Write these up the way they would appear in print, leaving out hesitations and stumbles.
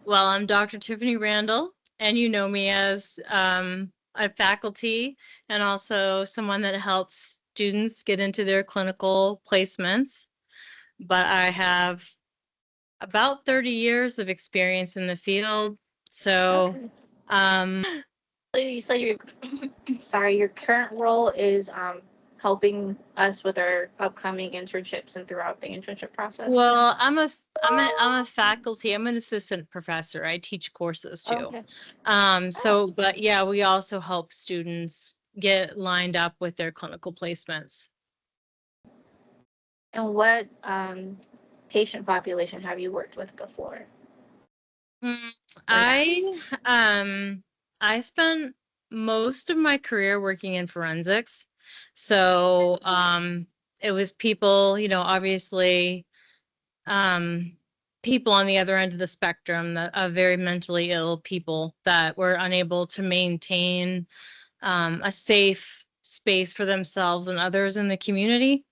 Well, I'm Dr. Tiffany Randall, and you know me as a faculty and also someone that helps students get into their clinical placements. But I have about 30 years of experience in the field. So, Okay. um, So your sorry, your current role is helping us with our upcoming internships and throughout the internship process. well, I'm a faculty. I'm an assistant professor. I teach courses too. Okay. Oh. But yeah, we also help students get lined up with their clinical placements. And what patient population have you worked with before? Mm, Or now? um I spent most of my career working in forensics. So it was people, obviously um people on the other end of the spectrum that are very mentally ill people that were unable to maintain a safe space for themselves and others in the community.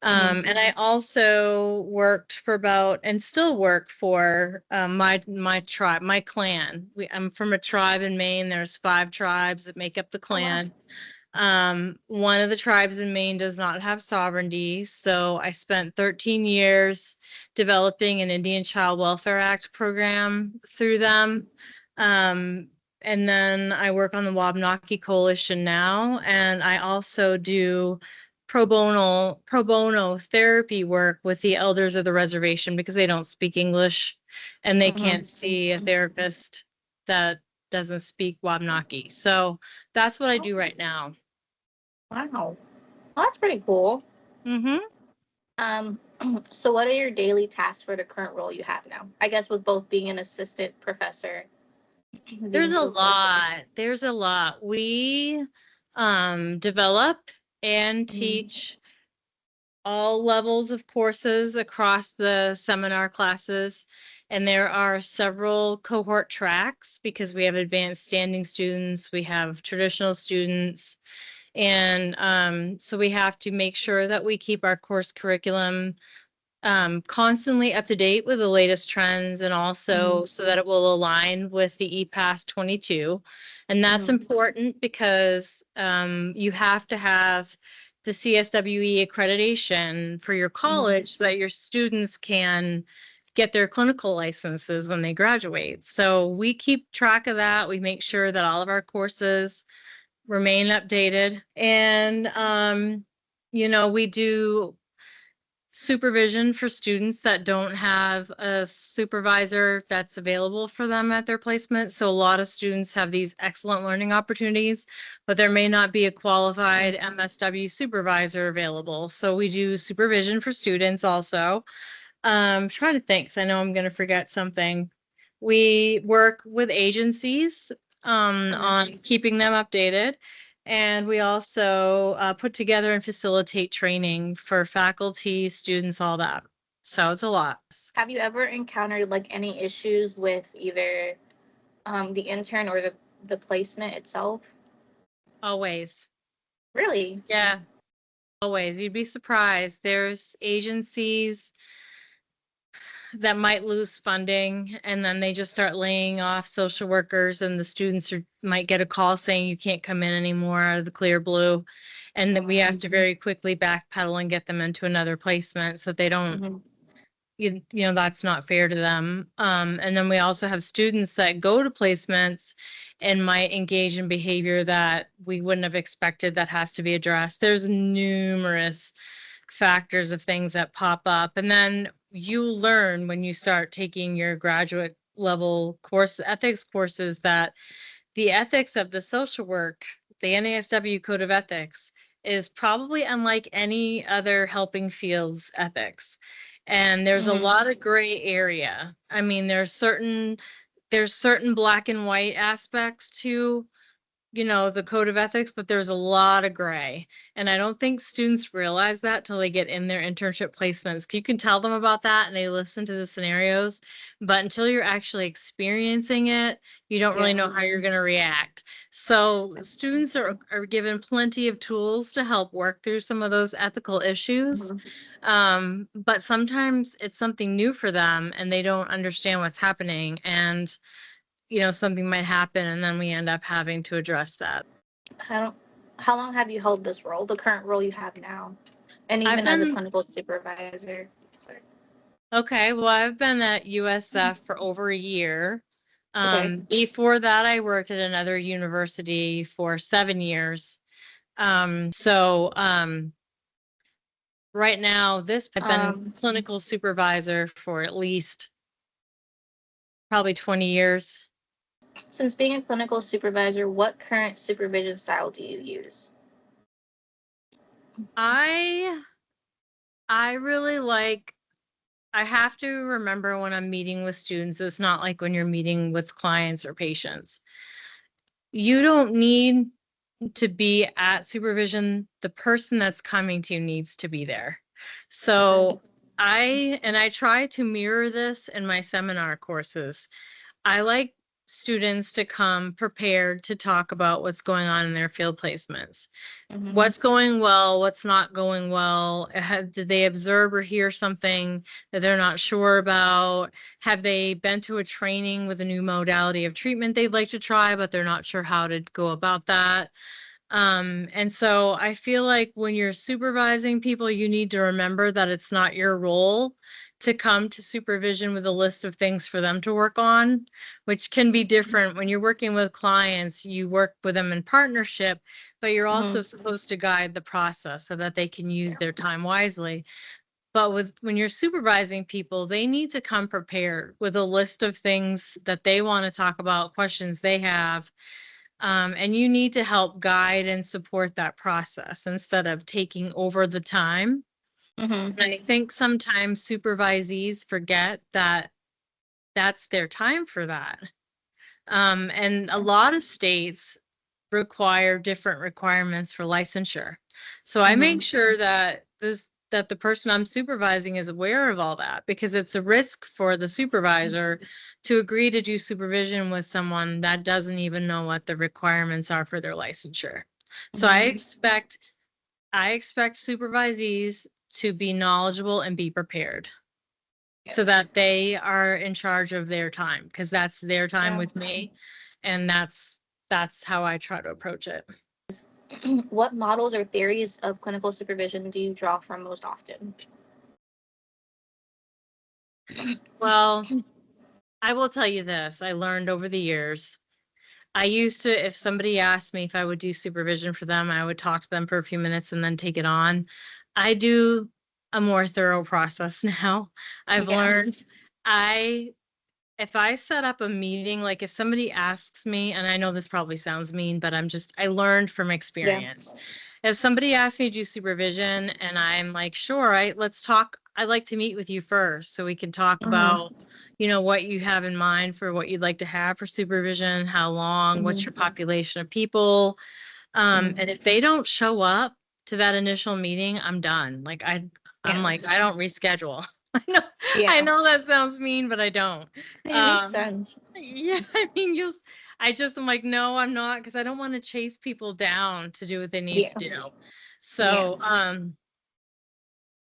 Hmm. And I also worked for about and still work for my tribe, my clan. I'm from a tribe in Maine. There's 5 tribes that make up the Oh wow. clan. One of the tribes in Maine does not have sovereignty, so I spent 13 years developing an Indian Child Welfare Act program through them. Um, and then I work on the Wabanaki Coalition now, and I also do pro bono therapy work with the elders of the reservation because they don't speak English and they Hmm. can't see a therapist that doesn't speak Wabanaki. So that's what I do right now. Wow. Well, that's pretty cool. Mhm. Um, so what are your daily tasks for the current role you have now? I guess with both being an assistant professor, There's being a supervisor. lot. There's a lot. We develop and Mhm. teach all levels of courses across the seminar classes. And there are several cohort tracks because we have advanced standing students, we have traditional students, and so we have to make sure that we keep our course curriculum constantly up to date with the latest trends and Mhm. also so that it will align with the EPAS 22. And that's Mhm. important because you have to have the CSWE accreditation for your Mhm. college so that your students can get their clinical licenses when they graduate. So we keep track of that. We make sure that all of our courses remain updated. And, we do supervision for students that don't have a supervisor that's available for them at their placement. So a lot of students have these excellent learning opportunities, but there may not be a qualified MSW supervisor available. So we do supervision for students also. Trying to think, 'cause I know I'm going to forget something. We work with agencies Mhm. on keeping them updated. And we also put together and facilitate training for faculty, students, all that. So it's a lot. Have you ever encountered like any issues with either the intern or the placement itself? Always. Really? Yeah, always. You'd be surprised. There's agencies that might lose funding and then they just start laying off social workers and the students might get a call saying you can't come in anymore out of the clear blue, and that we have to very quickly backpedal and get them into another placement so that they don't, Mm-hmm. that's not fair to them. And then we also have students that go to placements and might engage in behavior that we wouldn't have expected that has to be addressed. There's numerous factors of things that pop up. And then you learn when you start taking your graduate level course ethics courses that the ethics of the social work, the NASW Code of Ethics, is probably unlike any other helping fields ethics. And there's a Mm-hmm. lot of gray area. I mean, there's certain black and white aspects to the code of ethics, but there's a lot of gray. And I don't think students realize that till they get in their internship placements. You can tell them about that and they listen to the scenarios, but until you're actually experiencing it, you don't really know how you're going to react. So students are given plenty of tools to help work through some of those ethical issues. But sometimes it's something new for them and they don't understand what's happening. And something might happen and then we end up having to address that. How long have you held this role, the current role you have now? And even as a clinical supervisor? Okay, well, I've been at USF for over a year. Okay. Before that, I worked at another university for 7 years. Right now, I've been clinical supervisor for at least probably 20 years. Since being a clinical supervisor, what current supervision style do you use? I really like, I have to remember when I'm meeting with students, it's not like when you're meeting with clients or patients. You don't need to be at supervision. The person that's coming to you needs to be there. So I try to mirror this in my seminar courses. I like students to come prepared to talk about what's going on in their field placements. What's going well, what's not going well. Did they observe or hear something that they're not sure about? Have they been to a training with a new modality of treatment they'd like to try, but they're not sure how to go about that? And so I feel like when you're supervising people, you need to remember that it's not your role to come to supervision with a list of things for them to work on, which can be different. When you're working with clients, you work with them in partnership, but you're also supposed to guide the process so that they can use their time wisely. But when you're supervising people, they need to come prepared with a list of things that they want to talk about, questions they have. And you need to help guide and support that process instead of taking over the time. And I think sometimes supervisees forget that that's their time for that. And a lot of states require different requirements for licensure. So I make sure that the person I'm supervising is aware of all that, because it's a risk for the supervisor to agree to do supervision with someone that doesn't even know what the requirements are for their licensure. So I expect supervisees to be knowledgeable and be prepared so that they are in charge of their time, because that's their time with me. And that's how I try to approach it. What models or theories of clinical supervision do you draw from most often? Well, I will tell you this. I learned over the years. I used to, if somebody asked me if I would do supervision for them, I would talk to them for a few minutes and then take it on. I do a more thorough process now. I've learned if I set up a meeting, like if somebody asks me, and I know this probably sounds mean, but I learned from experience. If somebody asks me to do supervision and I'm like, sure, let's talk. I'd like to meet with you first so we can talk about, what you have in mind for what you'd like to have for supervision, how long, what's your population of people. And if they don't show up to that initial meeting, I'm done. Like I'm like, I don't reschedule. I know that sounds mean, but I don't. It makes sense. Yeah, I mean, I'm like, no, I'm not, because I don't want to chase people down to do what they need to do. So,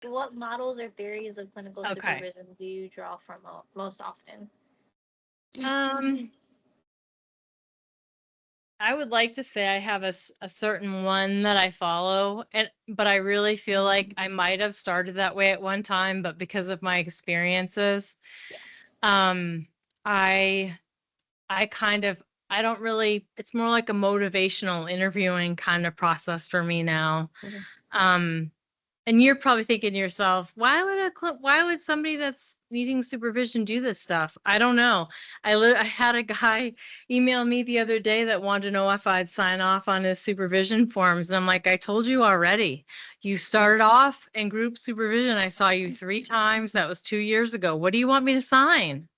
what models or theories of clinical supervision do you draw from most often? I would like to say I have a certain one that I follow, but I really feel like I might have started that way at one time, but because of my experiences, I don't really, it's more like a motivational interviewing kind of process for me now. And you're probably thinking to yourself, why would somebody that's needing supervision do this stuff? I don't know. I had a guy email me the other day that wanted to know if I'd sign off on his supervision forms. And I'm like, I told you already. You started off in group supervision. I saw you 3 times. That was 2 years ago. What do you want me to sign?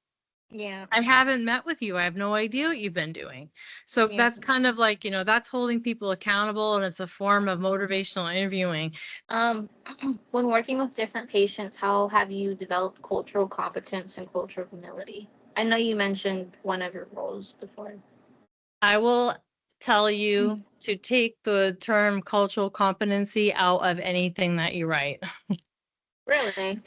Yeah. I haven't met with you. I have no idea what you've been doing. So Yeah. that's kind of like, that's holding people accountable, and it's a form of motivational interviewing. Um, when working with different patients, how have you developed cultural competence and cultural humility? I know you mentioned one of your roles before. I will tell you to take the term cultural competency out of anything that you write. Really?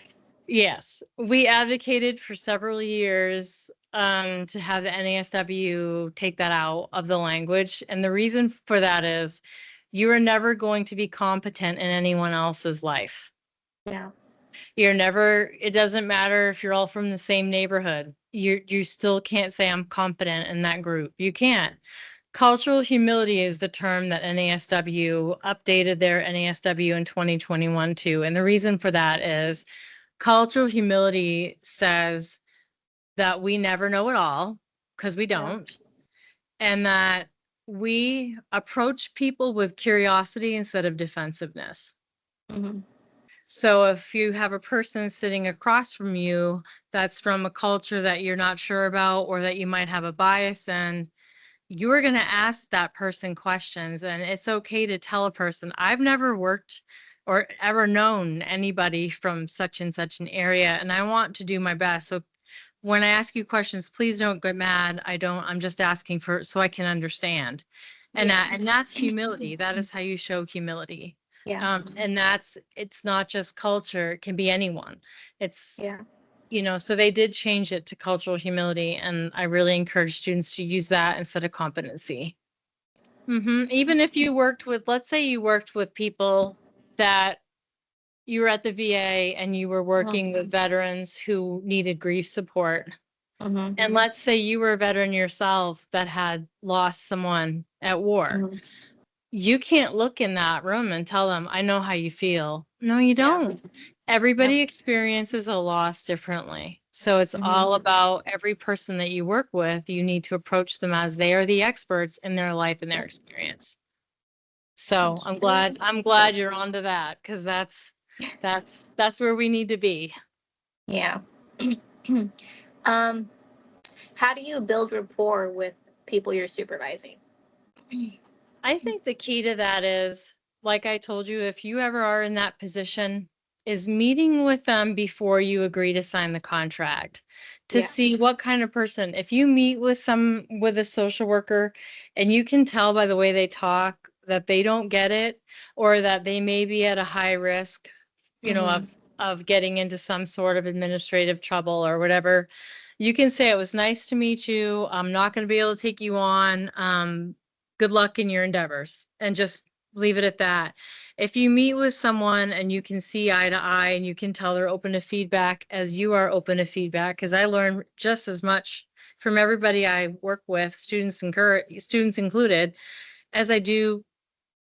Yes, we advocated for several years to have the NASW take that out of the language. And the reason for that is you are never going to be competent in anyone else's life. Yeah. It doesn't matter if you're all from the same neighborhood. You still can't say I'm competent in that group. You can't. Cultural humility is the term that NASW updated their NASW in 2021 to. And the reason for that is cultural humility says that we never know it all, because we Yeah. don't, and that we approach people with curiosity instead of defensiveness. Mm-hmm. So if you have a person sitting across from you that's from a culture that you're not sure about, or that you might have a bias in, you are going to ask that person questions. And it's okay to tell a person, I've never worked or ever known anybody from such and such an area, and I want to do my best. So when I ask you questions, please don't get mad. I'm just asking for, so I can understand. And Yeah. and that's humility. That is how you show humility. Yeah. And it's not just culture, it can be anyone. It's, Yeah. so they did change it to cultural humility, and I really encourage students to use that instead of competency. Even if you worked with, let's say you worked with people that you were at the VA and you were working with veterans who needed grief support. Mm-hmm. And let's say you were a veteran yourself that had lost someone at war. Mm-hmm. You can't look in that room and tell them, I know how you feel. No, you Yeah. don't. Yep. Everybody experiences a loss differently. So it's Mm-hmm. all about every person that you work with, you need to approach them as they are the experts in their life and their experience. So That's I'm true. glad you're onto that, because that's where we need to be. Yeah. um, how do you build rapport with people you're supervising? I think the key to that is, like I told you, if you ever are in that position, is meeting with them before you agree to sign the contract to Yeah. see what kind of person. If you meet with a social worker and you can tell by the way they talk that they don't get it, or that they may be at a high risk, Mm-hmm. of getting into some sort of administrative trouble or whatever, you can say, it was nice to meet you. I'm not going to be able to take you on. Good luck in your endeavors, and just leave it at that. If you meet with someone and you can see eye to eye and you can tell they're open to feedback as you are open to feedback, because I learn just as much from everybody I work with, students included, as I do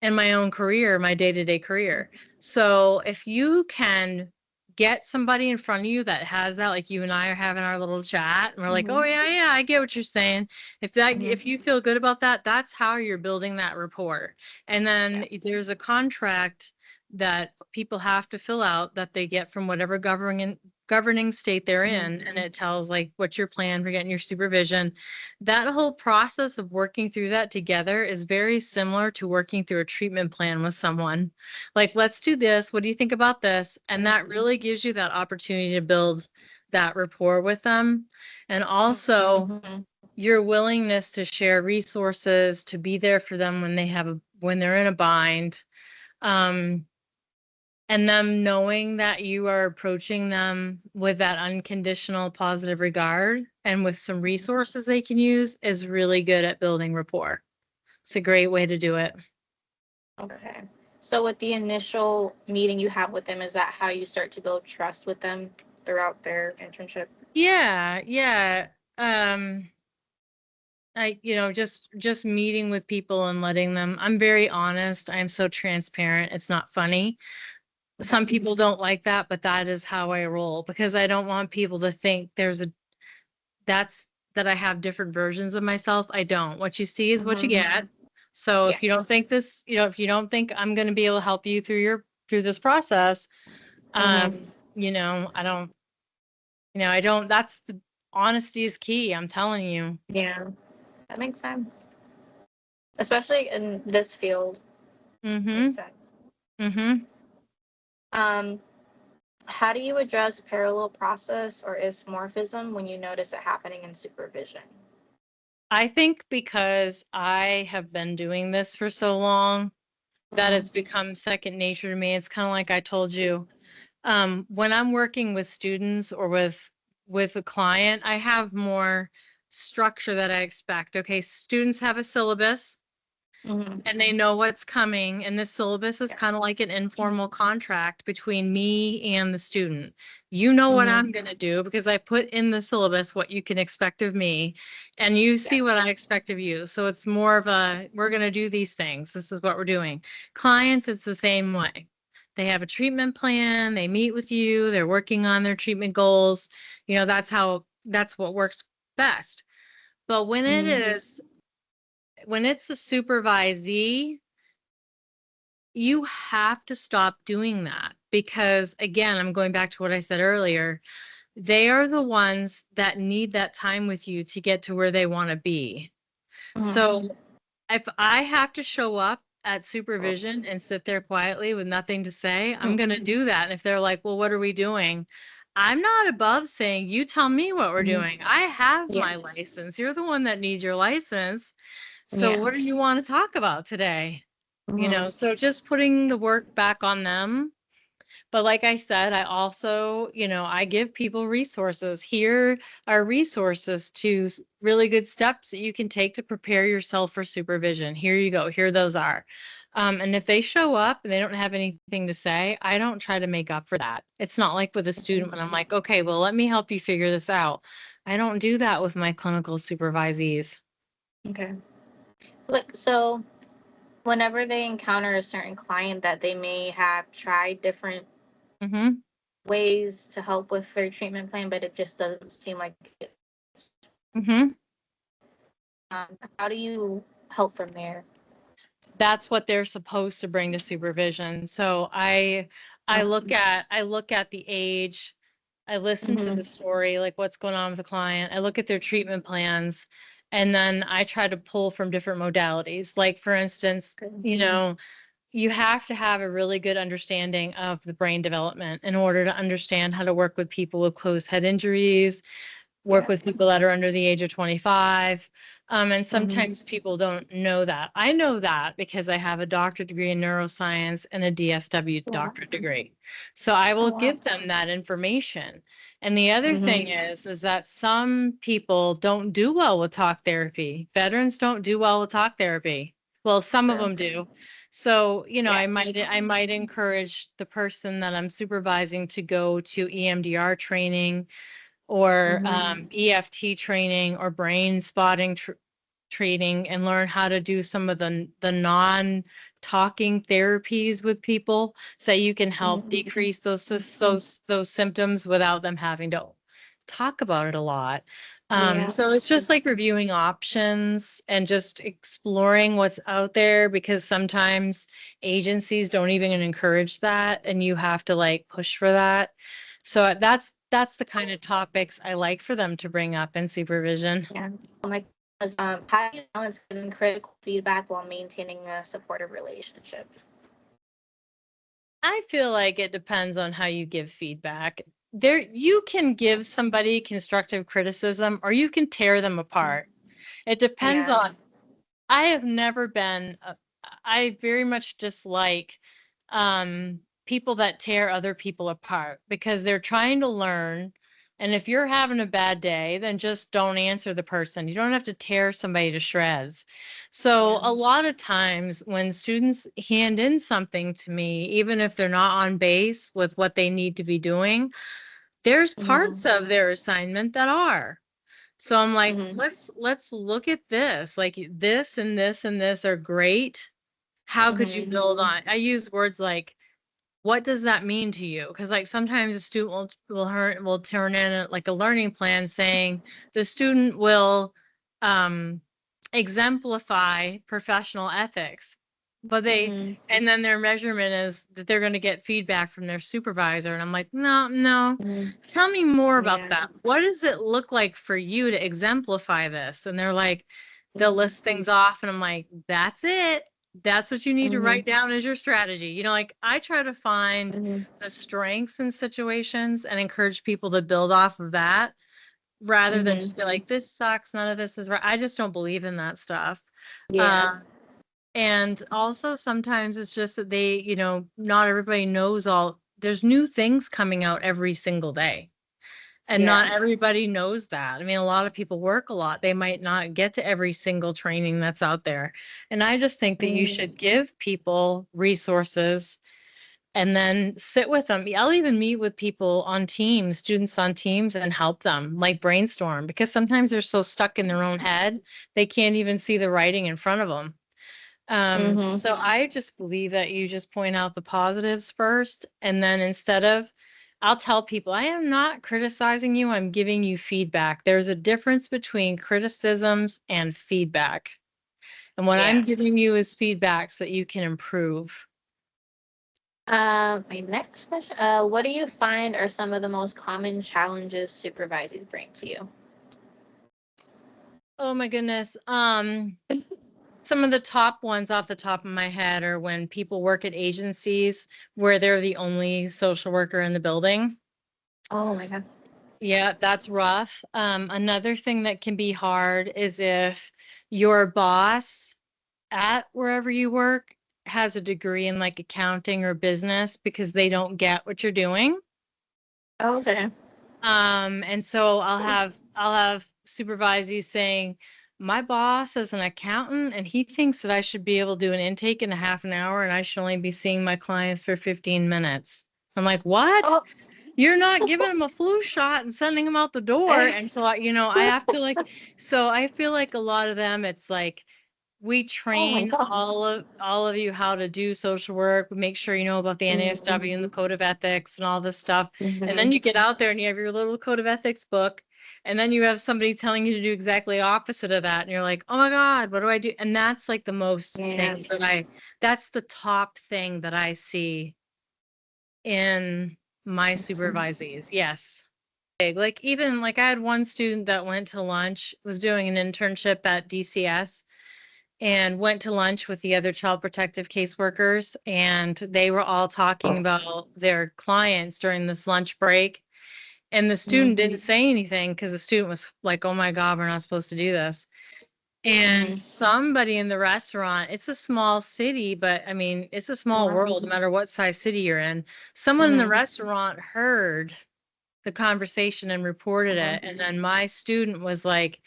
in my own career, my day-to-day career. So if you can get somebody in front of you that has that, like you and I are having our little chat, and we're like, Mm-hmm. oh yeah, I get what you're saying. Mm-hmm. If you feel good about that, that's how you're building that rapport. And Yeah. then there's a contract that people have to fill out that they get from whatever governing state they're Mm-hmm. in, and it tells like what's your plan for getting your supervision. That whole process of working through that together is very similar to working through a treatment plan with someone. Like, let's do this. What do you think about this? And that really gives you that opportunity to build that rapport with them. And also Mm-hmm. your willingness to share resources, to be there for them when they're in a bind. Um, and them knowing that you are approaching them with that unconditional positive regard and with some resources they can use is really good at building rapport. It's a great way to do it. Okay. So with the initial meeting you have with them, is that how you start to build trust with them throughout their internship? Yeah, yeah. Um, just meeting with people and letting them, I'm very honest. I'm so transparent. It's not funny. Okay. Some people don't like that, but that is how I roll, because I don't want people to think that's that I have different versions of myself. I don't. What you see is what you Mm-hmm. get. So Yeah. if you don't think if you don't think I'm going to be able to help you through this process, Mm-hmm. I don't, I don't, that's honesty is key. I'm telling you. Yeah, that makes sense. Especially in this field, makes Mm-hmm. sense. Mm-hmm. Um, how do you address parallel process or isomorphism when you notice it happening in supervision? I think because I have been doing this for so long that Mm-hmm. it's become second nature to me. It's kind of like I told you. When I'm working with students or with a client, I have more structure that I expect. Okay, students have a syllabus Mm-hmm. and they know what's coming, and the syllabus is Yeah. kind of like an informal contract between me and the student. You know what Mm-hmm. I'm going to do because I put in the syllabus what you can expect of me, and you Yeah. see what I expect of you. So it's more of a, we're going to do these things. This is what we're doing. Clients, it's the same way. They have a treatment plan, they meet with you, they're working on their treatment goals. You know, that's what works best. But Mm-hmm. when it's a supervisee, you have to stop doing that because, again, I'm going back to what I said earlier. They are the ones that need that time with you to get to where they want to be. Mm-hmm. So if I have to show up at supervision and sit there quietly with nothing to say, I'm going to do that. And if they're like, well, what are we doing? I'm not above saying, you tell me what we're Mm-hmm. doing. I have Yeah. my license. You're the one that needs your license. So Yeah. what do you want to talk about today? You Mm-hmm. know, so just putting the work back on them. But like I said, I also, I give people resources. Here are resources to really good steps that you can take to prepare yourself for supervision. Here you go. Here those are. And if they show up and they don't have anything to say, I don't try to make up for that. It's not like with a student when I'm like, okay, well, let me help you figure this out. I don't do that with my clinical supervisees. Okay. Look, so whenever they encounter a certain client that they may have tried different Hmm. ways to help with their treatment plan, but it just doesn't seem like it. Hmm. How do you help from there? That's what they're supposed to bring to supervision. So I look at the age, I listen to Mm-hmm. the story, like what's going on with the client. I look at their treatment plans, and then I try to pull from different modalities. Like for instance, Okay. you have to have a really good understanding of the brain development in order to understand how to work with people with closed head injuries, work Yeah. with people that are under the age of 25. And Mm-hmm. sometimes people don't know that. I know that because I have a doctorate degree in neuroscience and a DSW Wow. doctorate degree. So I Oh will wow. give them that information. And the other thing Mm-hmm. is that some people don't do well with talk therapy. Veterans don't do well with talk therapy. Well, some of True. them do. So, Yeah. I might encourage the person that I'm supervising to go to EMDR training or Mm-hmm. EFT training or brain spotting training and learn how to do some of the non-talking therapies with people so you can help Mm-hmm. decrease those symptoms without them having to talk about it a lot. Yeah. So it's just like reviewing options and just exploring what's out there because sometimes agencies don't even encourage that and you have to like push for that. So that's the kind of topics I like for them to bring up in supervision. Yeah. My was how do you balance giving critical feedback while maintaining a supportive relationship? I feel like it depends on how you give feedback. There, you can give somebody constructive criticism or you can tear them apart. It depends Yeah. on, I have never been, I very much dislike people that tear other people apart because they're trying to learn. And if you're having a bad day, then just don't answer the person. You don't have to tear somebody to shreds. So, Yeah. a lot of times when students hand in something to me, even if they're not on base with what they need to be doing, there's Mm-hmm. parts of their assignment that are. So I'm like, Mm-hmm. let's look at this. Like this and this and this are great. How could you Mm-hmm. build on? I use words like, what does that mean to you? Because like sometimes a student will turn in like a learning plan saying the student will um, exemplify professional ethics. but and then their measurement is that they're going to get feedback from their supervisor. And I'm like, no, tell me more about that. What does it look like for you to exemplify this? And they're like, they'll list things off. And I'm like, that's it. That's what you need to write down as your strategy. You know, like I try to find the strengths in situations and encourage people to build off of that rather than just be like, this sucks. None of this is right. I just don't believe in that stuff. Yeah. And also sometimes it's just that they, you know, not everybody knows there's new things coming out every single day. And not everybody knows that. I mean, a lot of people work a lot. They might not get to every single training that's out there. And I just think that you should give people resources and then sit with them. I'll even meet with people on teams, students on teams, and help them like brainstorm because sometimes they're so stuck in their own head, they can't even see the writing in front of them. So I just believe that you just point out the positives first, and then I'll tell people, I am not criticizing you, I'm giving you feedback. There's a difference between criticisms and feedback. And what I'm giving you is feedback so that you can improve. My next question, what do you find are some of the most common challenges supervisors bring to you? Oh my goodness. Some of the top ones off the top of my head are when people work at agencies where they're the only social worker in the building. Oh my God. Yeah, that's rough. Another thing that can be hard is if your boss at wherever you work has a degree in like accounting or business because they don't get what you're doing. Okay. And so I'll have supervisees saying, my boss is an accountant and he thinks that I should be able to do an intake in a half an hour and I should only be seeing my clients for 15 minutes. I'm like, what? Oh. You're not giving them a flu shot and sending them out the door. And so, I have to so I feel like a lot of them, it's like, we train all of you how to do social work. We make sure you know about the NASW and the code of ethics and all this stuff. And then you get out there and you have your little code of ethics book. And then you have somebody telling you to do exactly opposite of that. And you're like, oh my God, what do I do? And that's like the most things that's the top thing that I see in my supervisees. Yes. Like even like I had one student that went to lunch, was doing an internship at DCS and went to lunch with the other child protective caseworkers, and they were all talking about their clients during this lunch break. And the student didn't say anything because the student was like, oh my God, we're not supposed to do this. And somebody in the restaurant, it's a small city, but I mean, it's a small world, no matter what size city you're in. Someone in the restaurant heard the conversation and reported it. And then my student was like,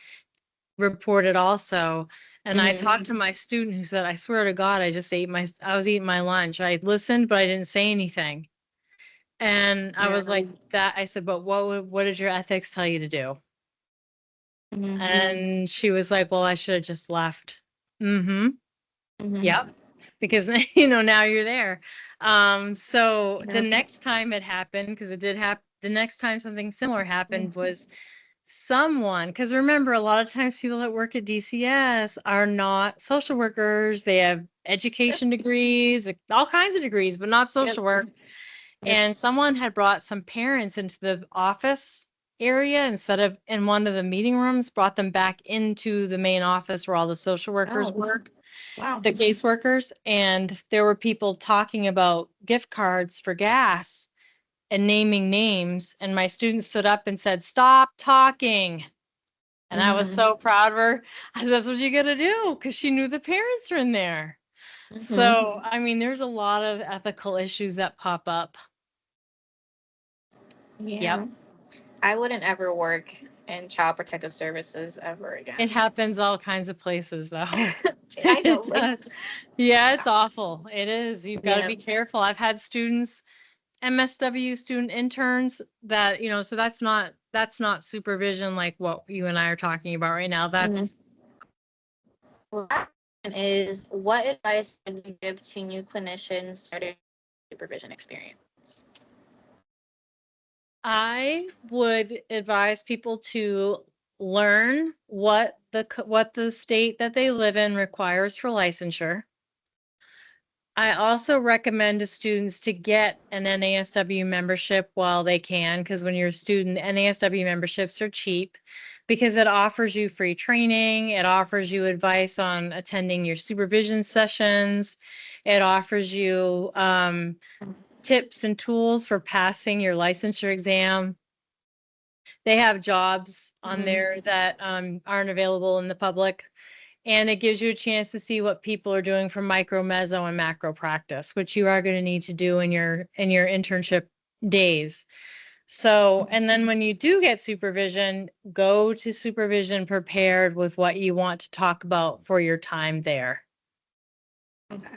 reported also. And I talked to my student who said, I swear to God, I was eating my lunch. I listened, but I didn't say anything. And I was like that. I said, but what did your ethics tell you to do? And she was like, well, I should have just left. Yep. Because, now you're there. So the next time it happened, because it did happen, the next time something similar happened was because remember, a lot of times people that work at DCS are not social workers. They have education degrees, all kinds of degrees, but not social work. And someone had brought some parents into the office area instead of in one of the meeting rooms, brought them back into the main office where all the social workers work. Wow. The caseworkers. And there were people talking about gift cards for gas and naming names. And my student stood up and said, stop talking. And I was so proud of her. I said, that's what you got to do, because she knew the parents were in there. So, I mean, there's a lot of ethical issues that pop up. Yeah. Yep. I wouldn't ever work in child protective services ever again. It happens all kinds of places, though. I know. It does. Yeah, it's awful. It is. You've got to be careful. I've had students, MSW student interns that, so that's not supervision like what you and I are talking about right now. That's is what advice would you give to new clinicians starting supervision experience? I would advise people to learn what the state that they live in requires for licensure. I also recommend to students to get an NASW membership while they can, because when you're a student, NASW memberships are cheap because it offers you free training. It offers you advice on attending your supervision sessions. It offers you tips and tools for passing your licensure exam. They have jobs on there that aren't available in the public. And it gives you a chance to see what people are doing for micro, meso, and macro practice, which you are going to need to do in your internship days. So, and then when you do get supervision, go to supervision prepared with what you want to talk about for your time there. Okay.